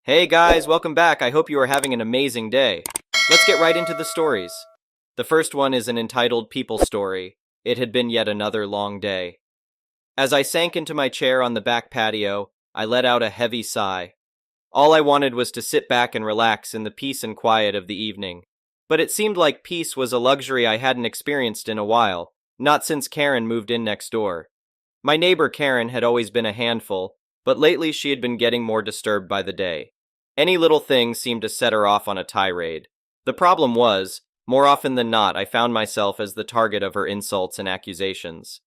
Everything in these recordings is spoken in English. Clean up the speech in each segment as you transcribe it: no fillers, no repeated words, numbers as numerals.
Hey guys, welcome back. I hope you are having an amazing day. Let's get right into the stories. The first one is an entitled People story. It had been yet another long day. As I sank into my chair on the back patio, I let out a heavy sigh. All I wanted was to sit back and relax in the peace and quiet of the evening. But it seemed like peace was a luxury I hadn't experienced in a while, not since Karen moved in next door. My neighbor Karen had always been a handful, but lately she had been getting more disturbed by the day. Any little thing seemed to set her off on a tirade. The problem was, more often than not, I found myself as the target of her insults and accusations.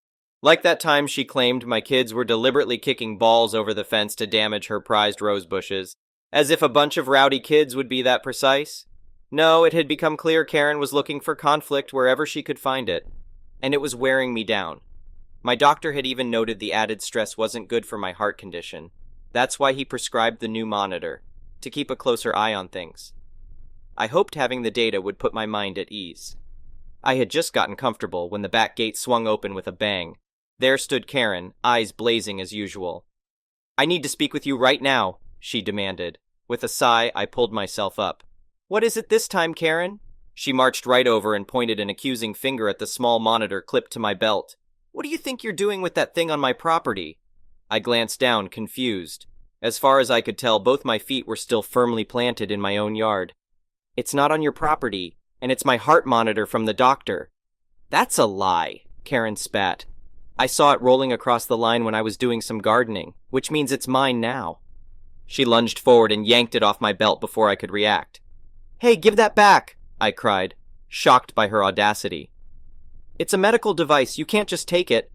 Like that time she claimed my kids were deliberately kicking balls over the fence to damage her prized rose bushes, as if a bunch of rowdy kids would be that precise. No, it had become clear Karen was looking for conflict wherever she could find it, and it was wearing me down. My doctor had even noted the added stress wasn't good for my heart condition. That's why he prescribed the new monitor, to keep a closer eye on things. I hoped having the data would put my mind at ease. I had just gotten comfortable when the back gate swung open with a bang. There stood Karen, eyes blazing as usual. "I need to speak with you right now," she demanded. With a sigh, I pulled myself up. "What is it this time, Karen?" She marched right over and pointed an accusing finger at the small monitor clipped to my belt. "What do you think you're doing with that thing on my property?" I glanced down, confused. As far as I could tell, both my feet were still firmly planted in my own yard. "It's not on your property, and it's my heart monitor from the doctor." "That's a lie," Karen spat. "I saw it rolling across the line when I was doing some gardening, which means it's mine now." She lunged forward and yanked it off my belt before I could react. "Hey, give that back," I cried, shocked by her audacity. "It's a medical device, you can't just take it."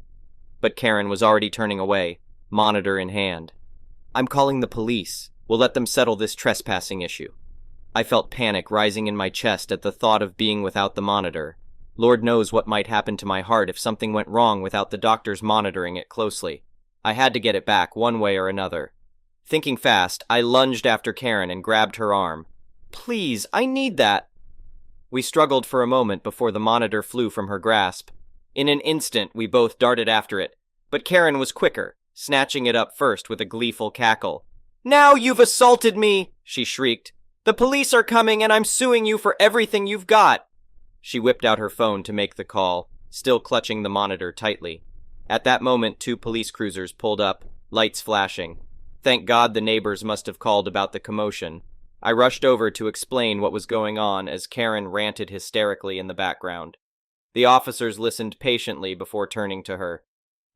But Karen was already turning away, monitor in hand. "I'm calling the police. We'll let them settle this trespassing issue." I felt panic rising in my chest at the thought of being without the monitor. Lord knows what might happen to my heart if something went wrong without the doctors monitoring it closely. I had to get it back one way or another. Thinking fast, I lunged after Karen and grabbed her arm. "Please, I need that." We struggled for a moment before the monitor flew from her grasp. In an instant, we both darted after it, but Karen was quicker, snatching it up first with a gleeful cackle. "Now you've assaulted me!" she shrieked. "The police are coming and I'm suing you for everything you've got!" She whipped out her phone to make the call, still clutching the monitor tightly. At that moment, 2 police cruisers pulled up, lights flashing. Thank God the neighbors must have called about the commotion. I rushed over to explain what was going on as Karen ranted hysterically in the background. The officers listened patiently before turning to her.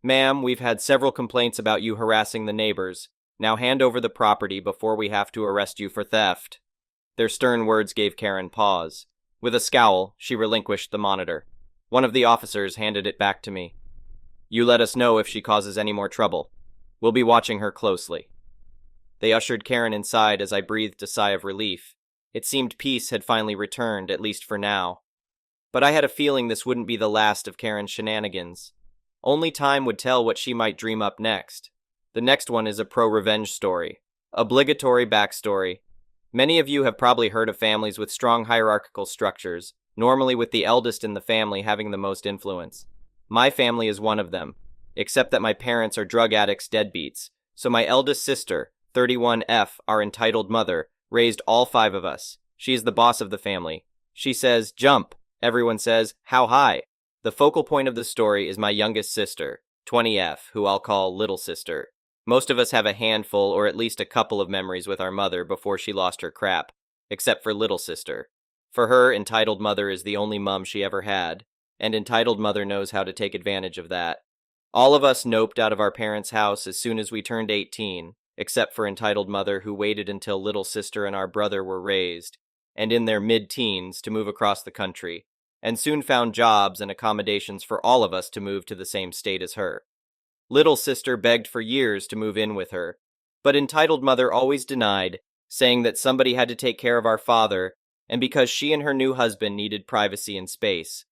"Ma'am, we've had several complaints about you harassing the neighbors. Now hand over the property before we have to arrest you for theft." Their stern words gave Karen pause. With a scowl, she relinquished the monitor. One of the officers handed it back to me. "You let us know if she causes any more trouble. We'll be watching her closely." They ushered Karen inside as I breathed a sigh of relief. It seemed peace had finally returned, at least for now. But I had a feeling this wouldn't be the last of Karen's shenanigans. Only time would tell what she might dream up next. The next one is a pro-revenge story. Obligatory backstory. Many of you have probably heard of families with strong hierarchical structures, normally with the eldest in the family having the most influence. My family is one of them, except that my parents are drug addicts deadbeats, so my eldest sister, 31F, our entitled mother, raised all 5 of us. She is the boss of the family. She says, "Jump." Everyone says, "How high?" The focal point of the story is my youngest sister, 20F, who I'll call Little Sister. Most of us have a handful or at least a couple of memories with our mother before she lost her crap, except for Little Sister. For her, entitled mother is the only mum she ever had, and entitled mother knows how to take advantage of that. All of us noped out of our parents' house as soon as we turned 18, except for entitled mother who waited until Little Sister and our brother were raised, and in their mid-teens to move across the country, and soon found jobs and accommodations for all of us to move to the same state as her. Little Sister begged for years to move in with her, but entitled mother always denied, saying that somebody had to take care of our father, and because she and her new husband needed privacy and space.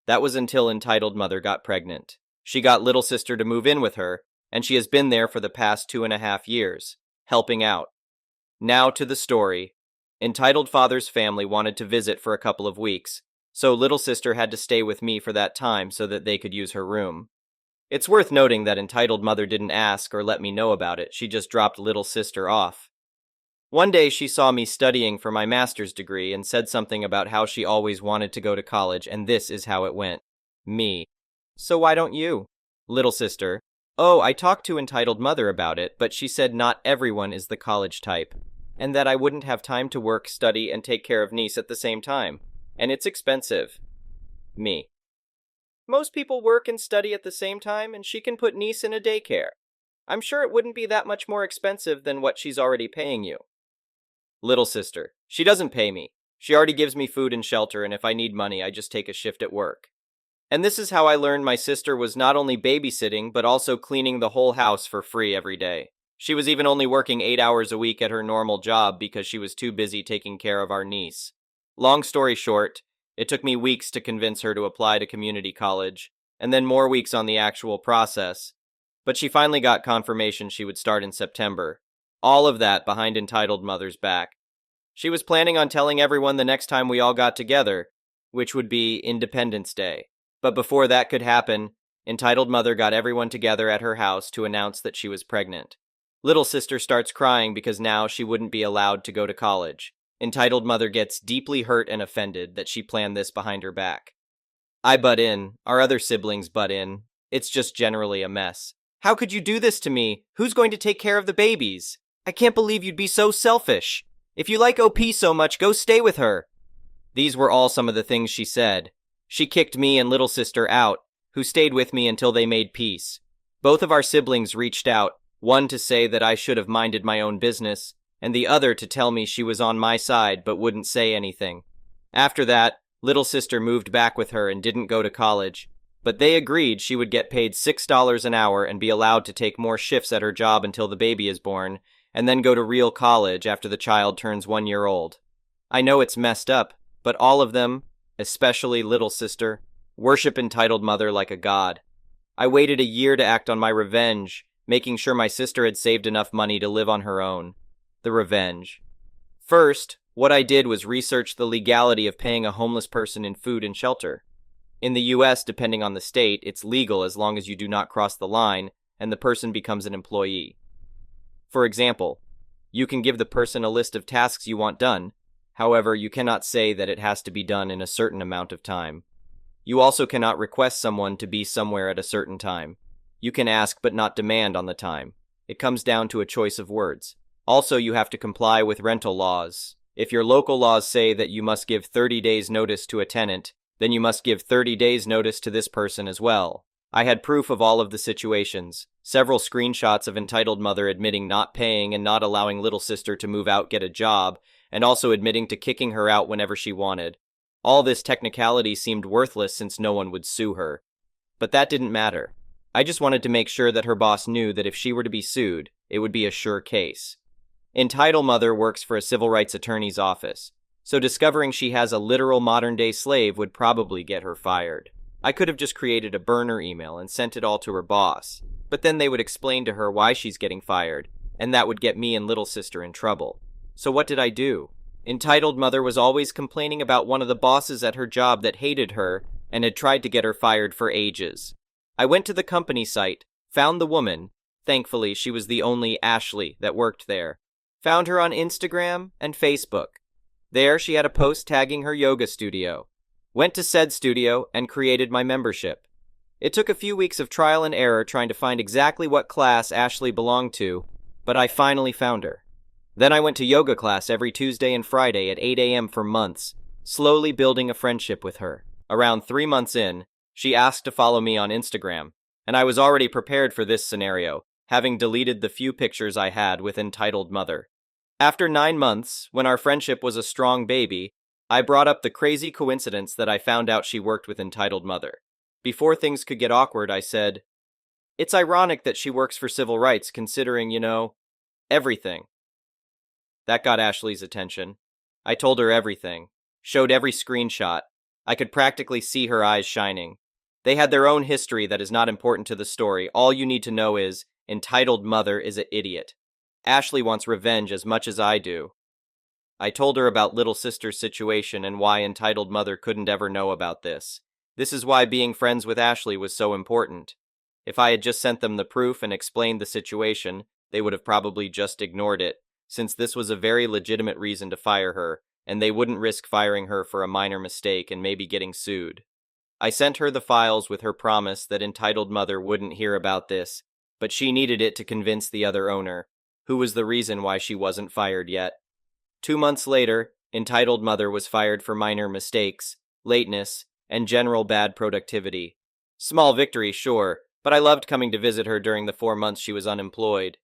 That was until entitled mother got pregnant. She got Little Sister to move in with her, and she has been there for the past 2.5 years, helping out. Now to the story. Entitled father's family wanted to visit for a couple of weeks, so Little Sister had to stay with me for that time so that they could use her room. It's worth noting that entitled mother didn't ask or let me know about it, she just dropped Little Sister off. One day she saw me studying for my master's degree and said something about how she always wanted to go to college, and this is how it went. Me. So why don't you? Little sister. Oh, I talked to entitled mother about it, but she said not everyone is the college type, and that I wouldn't have time to work, study, and take care of niece at the same time. And it's expensive. Me. Most people work and study at the same time, and she can put niece in a daycare. I'm sure it wouldn't be that much more expensive than what she's already paying you. Little sister. She doesn't pay me. She already gives me food and shelter, and if I need money, I just take a shift at work. And this is how I learned my sister was not only babysitting, but also cleaning the whole house for free every day. She was even only working 8 hours a week at her normal job because she was too busy taking care of our niece. Long story short, it took me weeks to convince her to apply to community college, and then more weeks on the actual process. But she finally got confirmation she would start in September. All of that behind entitled mother's back. She was planning on telling everyone the next time we all got together, which would be Independence Day. But before that could happen, entitled mother got everyone together at her house to announce that she was pregnant. Little sister starts crying because now she wouldn't be allowed to go to college. Entitled mother gets deeply hurt and offended that she planned this behind her back. I butt in, our other siblings butt in. It's just generally a mess. How could you do this to me? Who's going to take care of the babies? I can't believe you'd be so selfish. If you like OP so much, go stay with her. These were all some of the things she said. She kicked me and little sister out, who stayed with me until they made peace. Both of our siblings reached out, one to say that I should have minded my own business, and the other to tell me she was on my side but wouldn't say anything. After that, little sister moved back with her and didn't go to college, but they agreed she would get paid $6 an hour and be allowed to take more shifts at her job until the baby is born, and then go to real college after the child turns 1 year old. I know it's messed up, but all of them, especially little sister, worship entitled mother like a god. I waited a year to act on my revenge, making sure my sister had saved enough money to live on her own. The revenge. First, what I did was research the legality of paying a homeless person in food and shelter. In the US, depending on the state, it's legal as long as you do not cross the line and the person becomes an employee. For example, you can give the person a list of tasks you want done. However, you cannot say that it has to be done in a certain amount of time. You also cannot request someone to be somewhere at a certain time. You can ask but not demand on the time. It comes down to a choice of words. Also, you have to comply with rental laws. If your local laws say that you must give 30 days notice to a tenant, then you must give 30 days notice to this person as well. I had proof of all of the situations, several screenshots of entitled mother admitting not paying and not allowing little sister to move out get a job, and also admitting to kicking her out whenever she wanted. All this technicality seemed worthless since no one would sue her. But that didn't matter. I just wanted to make sure that her boss knew that if she were to be sued, it would be a sure case. Entitled mother works for a civil rights attorney's office, so discovering she has a literal modern-day slave would probably get her fired. I could have just created a burner email and sent it all to her boss, but then they would explain to her why she's getting fired, and that would get me and little sister in trouble. So what did I do? Entitled mother was always complaining about one of the bosses at her job that hated her and had tried to get her fired for ages. I went to the company site, found the woman. Thankfully, she was the only Ashley that worked there. Found her on Instagram and Facebook. There, she had a post tagging her yoga studio. Went to said studio and created my membership. It took a few weeks of trial and error trying to find exactly what class Ashley belonged to, but I finally found her. Then I went to yoga class every Tuesday and Friday at 8 a.m. for months, slowly building a friendship with her. Around 3 months in, she asked to follow me on Instagram, and I was already prepared for this scenario, having deleted the few pictures I had with entitled mother. After 9 months, when our friendship was a strong baby, I brought up the crazy coincidence that I found out she worked with entitled mother. Before things could get awkward, I said, "It's ironic that she works for civil rights considering, everything." That got Ashley's attention. I told her everything, showed every screenshot. I could practically see her eyes shining. They had their own history that is not important to the story. All you need to know is, entitled mother is an idiot. Ashley wants revenge as much as I do. I told her about little sister's situation and why entitled mother couldn't ever know about this. This is why being friends with Ashley was so important. If I had just sent them the proof and explained the situation, they would have probably just ignored it, since this was a very legitimate reason to fire her, and they wouldn't risk firing her for a minor mistake and maybe getting sued. I sent her the files with her promise that entitled mother wouldn't hear about this, but she needed it to convince the other owner, who was the reason why she wasn't fired yet. 2 months later, entitled mother was fired for minor mistakes, lateness, and general bad productivity. Small victory, sure, but I loved coming to visit her during the 4 months she was unemployed.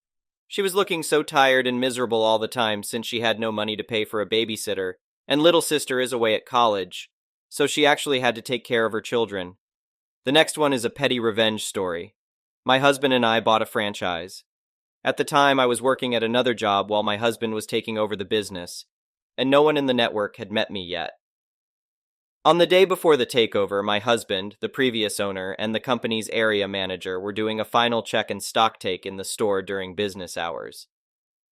She was looking so tired and miserable all the time since she had no money to pay for a babysitter, and little sister is away at college, so she actually had to take care of her children. The next one is a petty revenge story. My husband and I bought a franchise. At the time, I was working at another job while my husband was taking over the business, and no one in the network had met me yet. On the day before the takeover, my husband, the previous owner, and the company's area manager were doing a final check and stock take in the store during business hours.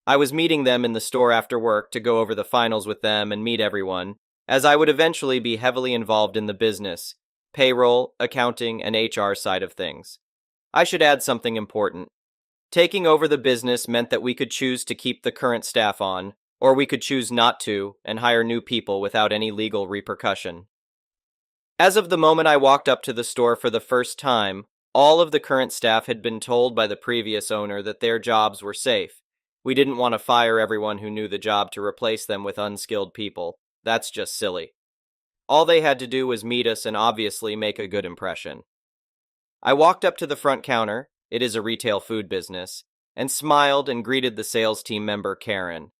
I was meeting them in the store after work to go over the finals with them and meet everyone, as I would eventually be heavily involved in the business, payroll, accounting, and HR side of things. I should add something important. Taking over the business meant that we could choose to keep the current staff on, or we could choose not to and hire new people without any legal repercussion. As of the moment I walked up to the store for the first time, all of the current staff had been told by the previous owner that their jobs were safe. We didn't want to fire everyone who knew the job to replace them with unskilled people. That's just silly. All they had to do was meet us and obviously make a good impression. I walked up to the front counter, it is a retail food business, and smiled and greeted the sales team member Karen.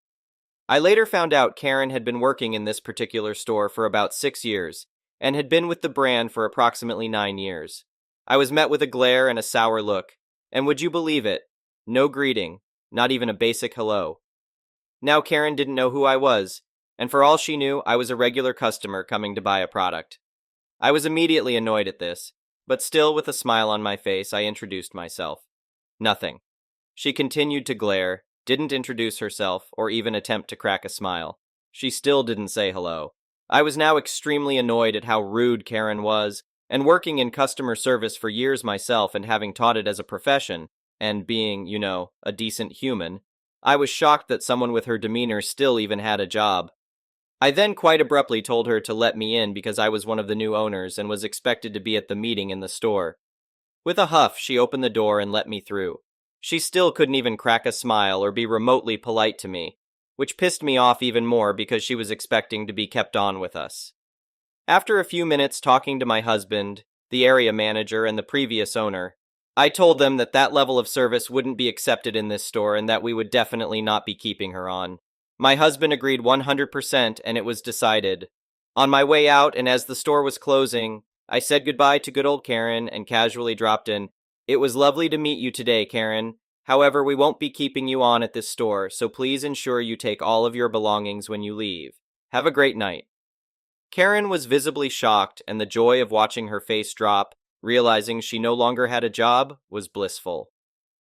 I later found out Karen had been working in this particular store for about 6 years, and had been with the brand for approximately 9 years. I was met with a glare and a sour look, and would you believe it? No greeting, not even a basic hello. Now Karen didn't know who I was, and for all she knew, I was a regular customer coming to buy a product. I was immediately annoyed at this, but still with a smile on my face, I introduced myself. Nothing. She continued to glare, didn't introduce herself, or even attempt to crack a smile. She still didn't say hello. I was now extremely annoyed at how rude Karen was, and working in customer service for years myself and having taught it as a profession, and being, a decent human, I was shocked that someone with her demeanor still even had a job. I then quite abruptly told her to let me in because I was one of the new owners and was expected to be at the meeting in the store. With a huff, she opened the door and let me through. She still couldn't even crack a smile or be remotely polite to me, which pissed me off even more because she was expecting to be kept on with us. After a few minutes talking to my husband, the area manager, and the previous owner, I told them that that level of service wouldn't be accepted in this store and that we would definitely not be keeping her on. My husband agreed 100% and it was decided. On my way out and as the store was closing, I said goodbye to good old Karen and casually dropped in, "It was lovely to meet you today, Karen. However, we won't be keeping you on at this store, so please ensure you take all of your belongings when you leave. Have a great night." Karen was visibly shocked, and the joy of watching her face drop, realizing she no longer had a job, was blissful.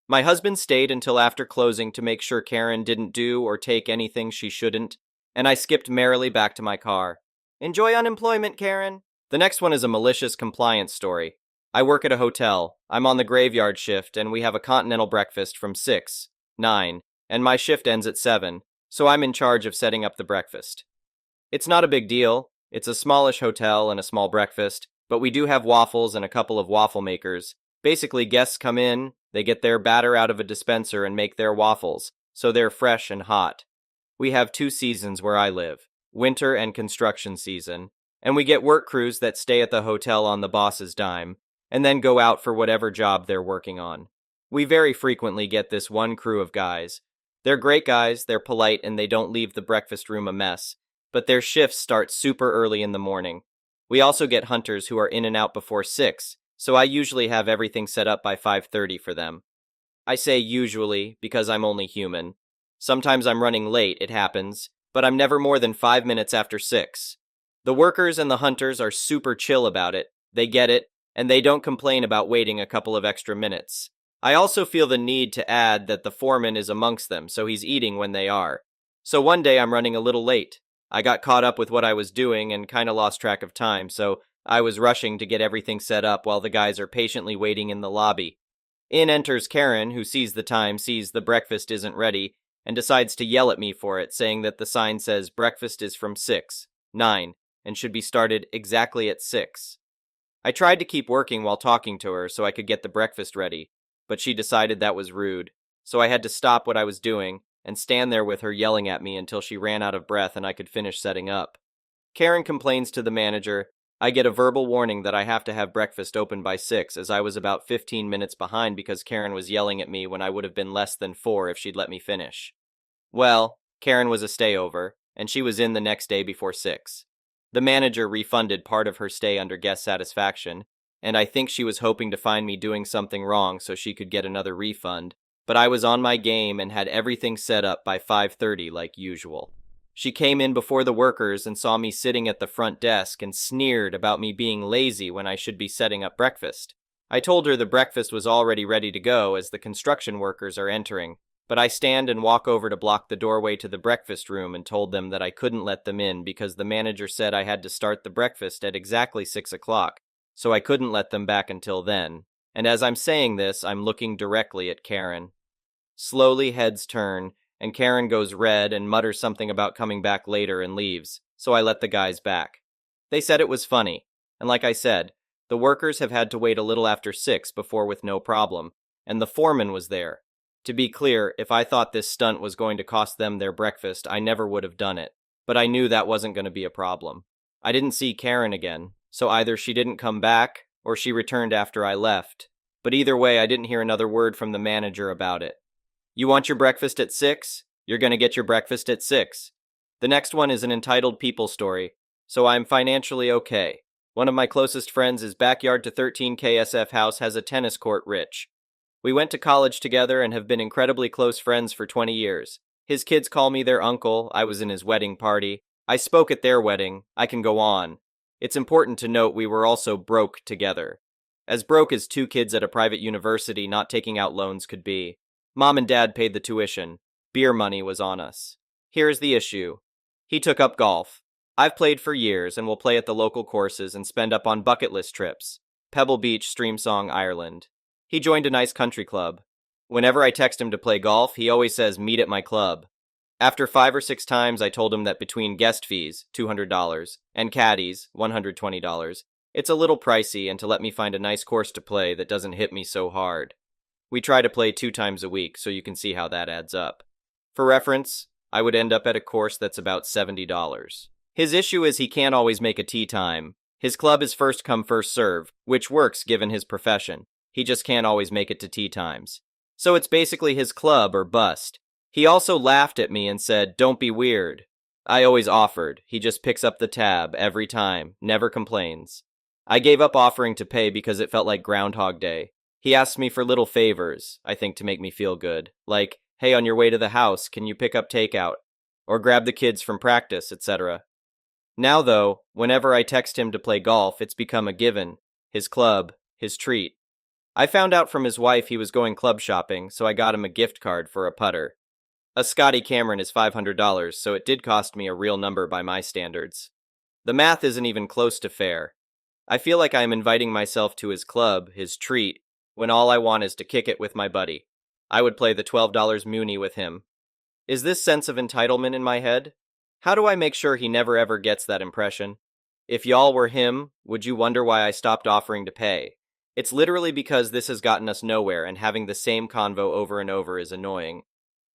My husband stayed until after closing to make sure Karen didn't do or take anything she shouldn't, and I skipped merrily back to my car. Enjoy unemployment, Karen. The next one is a malicious compliance story. I work at a hotel. I'm on the graveyard shift, and we have a continental breakfast from 6, 9, and my shift ends at 7, so I'm in charge of setting up the breakfast. It's not a big deal. It's a smallish hotel and a small breakfast, but we do have waffles and a couple of waffle makers. Basically, guests come in, they get their batter out of a dispenser and make their waffles, so they're fresh and hot. We have 2 seasons where I live, winter and construction season, and we get work crews that stay at the hotel on the boss's dime, and then go out for whatever job they're working on. We very frequently get this one crew of guys. They're great guys, they're polite, and they don't leave the breakfast room a mess, but their shifts start super early in the morning. We also get hunters who are in and out before 6, so I usually have everything set up by 5:30 for them. I say usually because I'm only human. Sometimes I'm running late, it happens, but I'm never more than 5 minutes after 6. The workers and the hunters are super chill about it, they get it, and they don't complain about waiting a couple of extra minutes. I also feel the need to add that the foreman is amongst them, so he's eating when they are. So one day I'm running a little late. I got caught up with what I was doing and kinda lost track of time, so I was rushing to get everything set up while the guys are patiently waiting in the lobby. In enters Karen, who sees the time, sees the breakfast isn't ready, and decides to yell at me for it, saying that the sign says breakfast is from 6, 9, and should be started exactly at 6. I tried to keep working while talking to her so I could get the breakfast ready, but she decided that was rude, so I had to stop what I was doing and stand there with her yelling at me until she ran out of breath and I could finish setting up. Karen complains to the manager. I get a verbal warning that I have to have breakfast open by 6, as I was about 15 minutes behind because Karen was yelling at me when I would have been less than 4 if she'd let me finish. Well, Karen was a stayover, and she was in the next day before 6. The manager refunded part of her stay under guest satisfaction, and I think she was hoping to find me doing something wrong so she could get another refund, but I was on my game and had everything set up by 5:30 like usual. She came in before the workers and saw me sitting at the front desk and sneered about me being lazy when I should be setting up breakfast. I told her the breakfast was already ready to go as the construction workers are entering, but I stand and walk over to block the doorway to the breakfast room and told them that I couldn't let them in because the manager said I had to start the breakfast at exactly 6 o'clock, so I couldn't let them back until then. And as I'm saying this, I'm looking directly at Karen. Slowly heads turn, and Karen goes red and mutters something about coming back later and leaves, so I let the guys back. They said it was funny, and like I said, the workers have had to wait a little after 6 before with no problem, and the foreman was there. To be clear, if I thought this stunt was going to cost them their breakfast, I never would have done it, but I knew that wasn't going to be a problem. I didn't see Karen again, so either she didn't come back, or she returned after I left, but either way I didn't hear another word from the manager about it. You want your breakfast at 6? You're going to get your breakfast at 6. The next one is an entitled people story, so I'm financially okay. One of my closest friends' backyard to 13 KSF house has a tennis court rich. We went to college together and have been incredibly close friends for 20 years. His kids call me their uncle. I was in his wedding party. I spoke at their wedding. I can go on. It's important to note we were also broke together. As broke as 2 kids at a private university not taking out loans could be. Mom and Dad paid the tuition. Beer money was on us. Here's the issue. He took up golf. I've played for years and will play at the local courses and spend up on bucket list trips. Pebble Beach, Streamsong, Ireland. He joined a nice country club. Whenever I text him to play golf, he always says, meet at my club. After 5 or 6 times, I told him that between guest fees, $200, and caddies, $120, it's a little pricey and to let me find a nice course to play that doesn't hit me so hard. We try to play 2 times a week, so you can see how that adds up. For reference, I would end up at a course that's about $70. His issue is he can't always make a tee time. His club is first come first serve, which works given his profession. He just can't always make it to tee times. So it's basically his club or bust. He also laughed at me and said, don't be weird. I always offered. He just picks up the tab every time, never complains. I gave up offering to pay because it felt like Groundhog Day. He asked me for little favors, I think to make me feel good, like, hey, on your way to the house, can you pick up takeout? Or grab the kids from practice, etc. Now though, whenever I text him to play golf, it's become a given. His club, his treat. I found out from his wife he was going club shopping, so I got him a gift card for a putter. A Scotty Cameron is $500, so it did cost me a real number by my standards. The math isn't even close to fair. I feel like I am inviting myself to his club, his treat, when all I want is to kick it with my buddy. I would play the $12 Muni with him. Is this sense of entitlement in my head? How do I make sure he never ever gets that impression? If y'all were him, would you wonder why I stopped offering to pay? It's literally because this has gotten us nowhere and having the same convo over and over is annoying.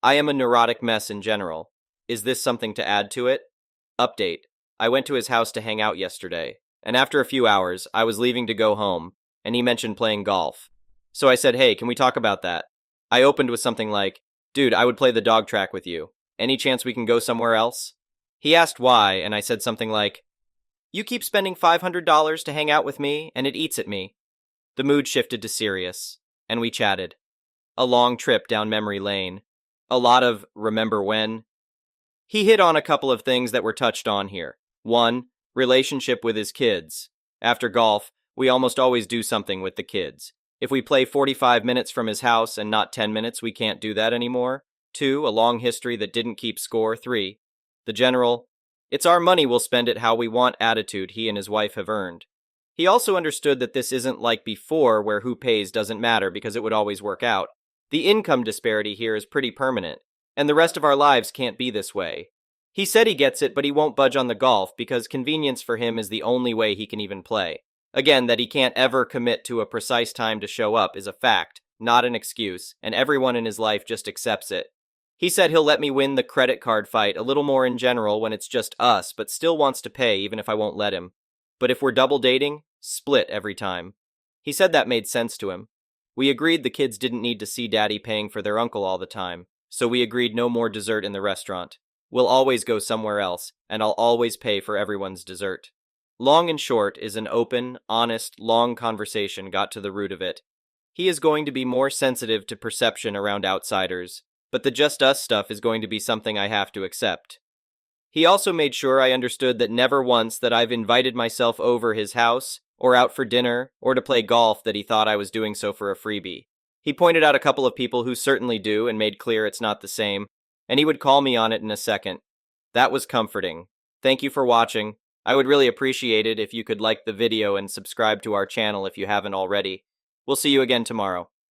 I am a neurotic mess in general. Is this something to add to it? Update. I went to his house to hang out yesterday, and after a few hours, I was leaving to go home, and he mentioned playing golf. So I said, hey, can we talk about that? I opened with something like, dude, I would play the dog track with you. Any chance we can go somewhere else? He asked why, and I said something like, you keep spending $500 to hang out with me, and it eats at me. The mood shifted to serious, and we chatted. A long trip down memory lane. A lot of remember when. He hit on a couple of things that were touched on here. 1, relationship with his kids. After golf, we almost always do something with the kids. If we play 45 minutes from his house and not 10 minutes, we can't do that anymore. 2, a long history that didn't keep score. 3, the general, it's our money, we'll spend it how we want attitude he and his wife have earned. He also understood that this isn't like before where who pays doesn't matter because it would always work out. The income disparity here is pretty permanent, and the rest of our lives can't be this way. He said he gets it, but he won't budge on the golf because convenience for him is the only way he can even play. Again, that he can't ever commit to a precise time to show up is a fact, not an excuse, and everyone in his life just accepts it. He said he'll let me win the credit card fight a little more in general when it's just us, but still wants to pay even if I won't let him. But if we're double dating, split every time. He said that made sense to him. We agreed the kids didn't need to see Daddy paying for their uncle all the time, so we agreed no more dessert in the restaurant. We'll always go somewhere else, and I'll always pay for everyone's dessert. Long and short is an open, honest, long conversation got to the root of it. He is going to be more sensitive to perception around outsiders, but the just us stuff is going to be something I have to accept. He also made sure I understood that never once that I've invited myself over his house, or out for dinner, or to play golf that he thought I was doing so for a freebie. He pointed out a couple of people who certainly do and made clear it's not the same, and he would call me on it in a second. That was comforting. Thank you for watching. I would really appreciate it if you could like the video and subscribe to our channel if you haven't already. We'll see you again tomorrow.